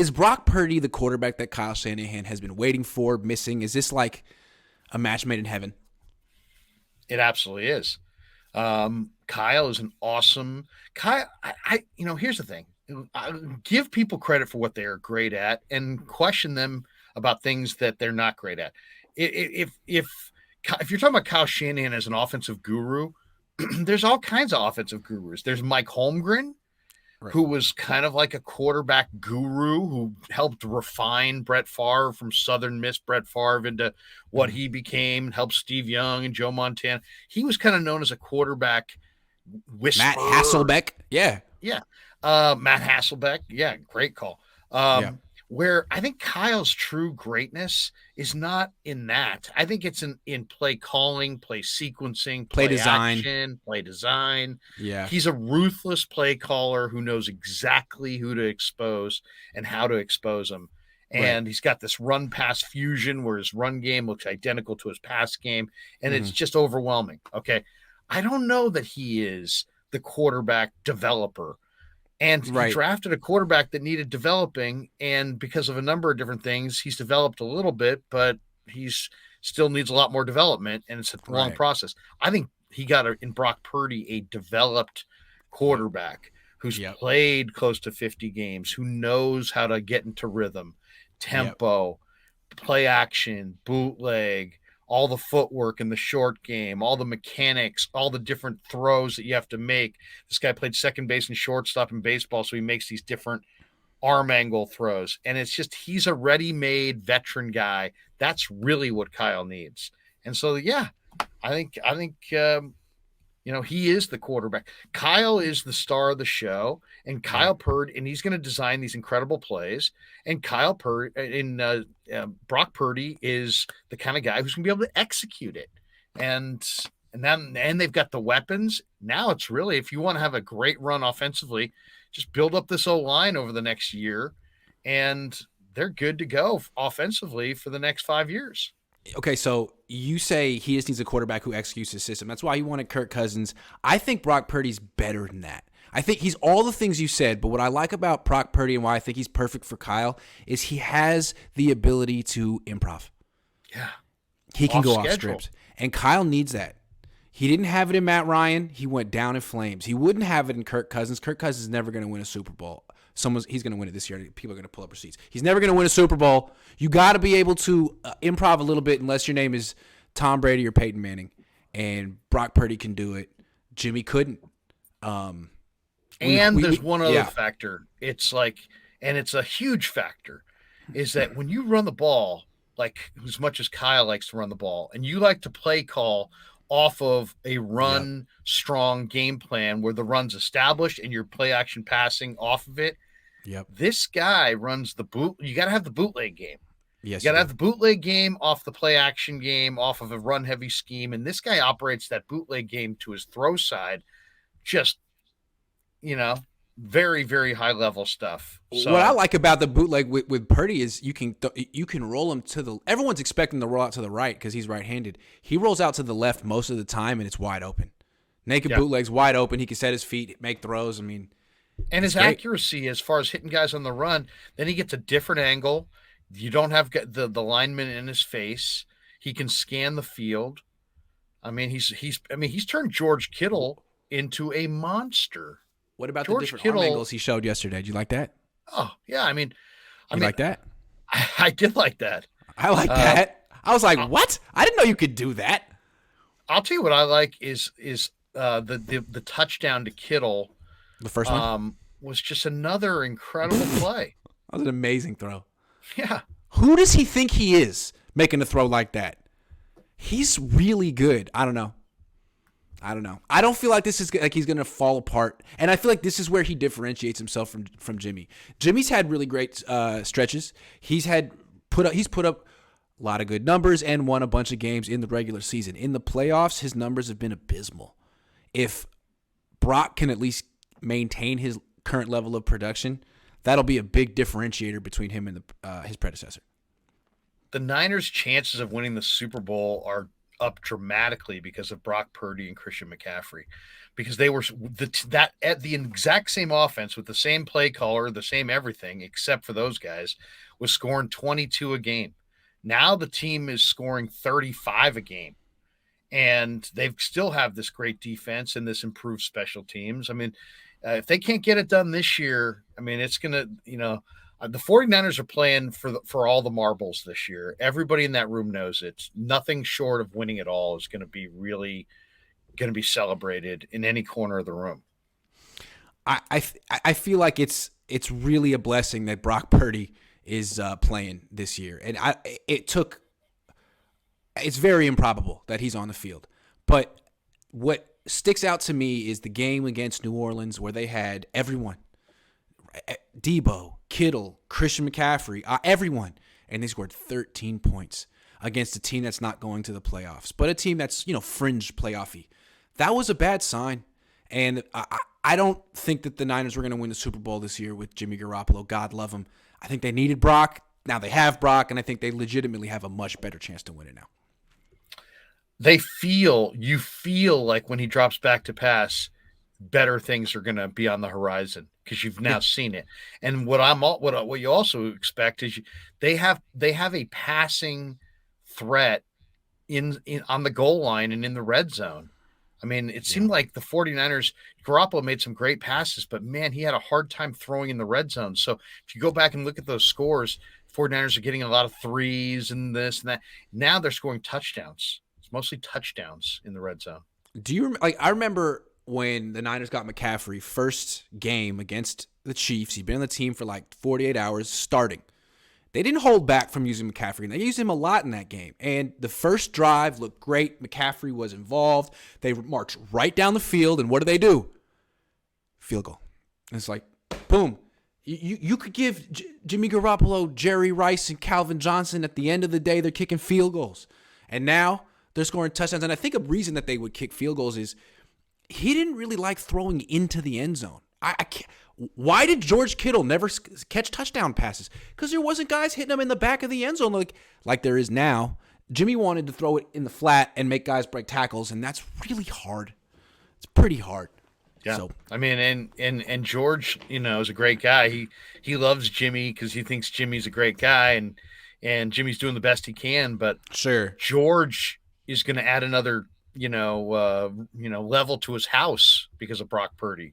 Is Brock Purdy the quarterback that Kyle Shanahan has been waiting for, missing? Is this like a match made in heaven? It absolutely is. Kyle is an awesome Kyle. Here's the thing. I give people credit for what they are great at and question them about things that they're not great at. If you're talking about Kyle Shanahan as an offensive guru, there's all kinds of offensive gurus. There's Mike Holmgren, Right. who was kind of like a quarterback guru who helped refine Brett Favre from Southern Miss Brett Favre into what he became, helped Steve Young and Joe Montana. He was kind of known as a quarterback Matt whisperer. Hasselbeck. Yeah. Yeah. Matt Hasselbeck. Yeah, great call. Yeah. Where I think Kyle's true greatness is not in that. I think it's in play calling, play sequencing, Play play design. action, play design. Yeah. He's a ruthless play caller who knows exactly who to expose and how to expose them. Right. And he's got this run pass fusion where his run game looks identical to his pass game. And it's just overwhelming. Okay. I don't know that he is the quarterback developer. And he Right. drafted a quarterback that needed developing. And because of a number of different things, he's developed a little bit, but he's still needs a lot more development. And it's a long Right. process. I think he got in Brock Purdy a developed quarterback who's Yep. played close to 50 games, who knows how to get into rhythm, Yep. tempo, play action, bootleg, all the footwork in the short game, all the mechanics, all the different throws that you have to make. This guy played second base and shortstop in baseball, so he makes these different arm angle throws. And it's just, he's a ready-made veteran guy. That's really what Kyle needs. And so, yeah, I think he is the quarterback. Kyle is the star of the show, and Kyle Purdy, and he's going to design these incredible plays. And Kyle Purdy Brock Purdy is the kind of guy who's going to be able to execute it. And they've got the weapons. Now it's really, if you want to have a great run offensively, just build up this O-line over the next year, and they're good to go offensively for the next 5 years. Okay, so you say he just needs a quarterback who executes his system. That's why you wanted Kirk Cousins. I think Brock Purdy's better than that. I think he's all the things you said, but what I like about Brock Purdy and why I think he's perfect for Kyle is he has the ability to improv. Yeah. He can go off schedule. scripts. And Kyle needs that. He didn't have it in Matt Ryan. He went down in flames. He wouldn't have it in Kirk Cousins. Kirk Cousins is never going to win a Super Bowl. He's going to win it this year. People are going to pull up receipts. He's never going to win a Super Bowl. You got to be able to improv a little bit unless your name is Tom Brady or Peyton Manning. And Brock Purdy can do it. Jimmy couldn't. There's one other factor. It's like, and it's a huge factor, is that when you run the ball, like as much as Kyle likes to run the ball, and you like to play call off of a run strong game plan where the run's established and your play action passing off of it. Yep. This guy runs the boot. You got to have the bootleg game. Yes. You got to have the bootleg game off the play action game, off of a run heavy scheme. And this guy operates that bootleg game to his throw side. Just, very, very high level stuff. So, what I like about the bootleg with Purdy is you can roll him to the. Everyone's expecting to roll out to the right because he's right-handed. He rolls out to the left most of the time, and it's wide open. Naked bootleg's wide open. He can set his feet, make throws. I mean, and his accuracy as far as hitting guys on the run. Then he gets a different angle. You don't have the lineman in his face. He can scan the field. I mean, he's turned George Kittle into a monster. What about George the different Kittle, arm angles he showed yesterday? Did you like that? Oh, yeah. I like that? I did like that. I like that. I was like, what? I didn't know you could do that. I'll tell you what I like is the touchdown to Kittle. The first one was just another incredible play. That was an amazing throw. Yeah. Who does he think he is making a throw like that? He's really good. I don't know. I don't feel like this is like he's going to fall apart. And I feel like this is where he differentiates himself from Jimmy. Jimmy's had really great stretches. He's put up a lot of good numbers and won a bunch of games in the regular season. In the playoffs, his numbers have been abysmal. If Brock can at least maintain his current level of production, that'll be a big differentiator between him and his predecessor. The Niners' chances of winning the Super Bowl are up dramatically because of Brock Purdy and Christian McCaffrey, because they were that at the exact same offense with the same play caller, the same everything, except for those guys, was scoring 22 a game. Now the team is scoring 35 a game, and they still have this great defense and this improved special teams. I mean, if they can't get it done this year, I mean, it's going to, the 49ers are playing for all the marbles this year. Everybody in that room knows it. Nothing short of winning it all is going to be really going to be celebrated in any corner of the room. I feel like it's really a blessing that Brock Purdy is playing this year, and it's very improbable that he's on the field. But what sticks out to me is the game against New Orleans where they had everyone, Debo, Kittle, Christian McCaffrey, everyone, and they scored 13 points against a team that's not going to the playoffs, but a team that's, fringe playoffy. That was a bad sign, and I don't think that the Niners were going to win the Super Bowl this year with Jimmy Garoppolo. God love him. I think they needed Brock. Now they have Brock, and I think they legitimately have a much better chance to win it now. You feel like when he drops back to pass, better things are going to be on the horizon because you've now seen it. And what you also expect is they have a passing threat in on the goal line and in the red zone. I mean, it seemed like the 49ers, Garoppolo made some great passes, but man, he had a hard time throwing in the red zone. So if you go back and look at those scores, 49ers are getting a lot of threes and this and that. Now they're scoring touchdowns. It's mostly touchdowns in the red zone. Do you I remember when the Niners got McCaffrey, first game against the Chiefs. He'd been on the team for like 48 hours starting. They didn't hold back from using McCaffrey, and they used him a lot in that game. And the first drive looked great. McCaffrey was involved. They marched right down the field, and what do? Field goal. And it's like, boom. You could give Jimmy Garoppolo, Jerry Rice, and Calvin Johnson at the end of the day, they're kicking field goals. And now they're scoring touchdowns. And I think a reason that they would kick field goals is he didn't really like throwing into the end zone. I can't. Why did George Kittle never catch touchdown passes? Because there wasn't guys hitting him in the back of the end zone like there is now. Jimmy wanted to throw it in the flat and make guys break tackles, and that's really hard. It's pretty hard. Yeah, so, I mean, and George, is a great guy. He loves Jimmy because he thinks Jimmy's a great guy, and Jimmy's doing the best he can. But sure, George is going to add another level to his house because of Brock Purdy.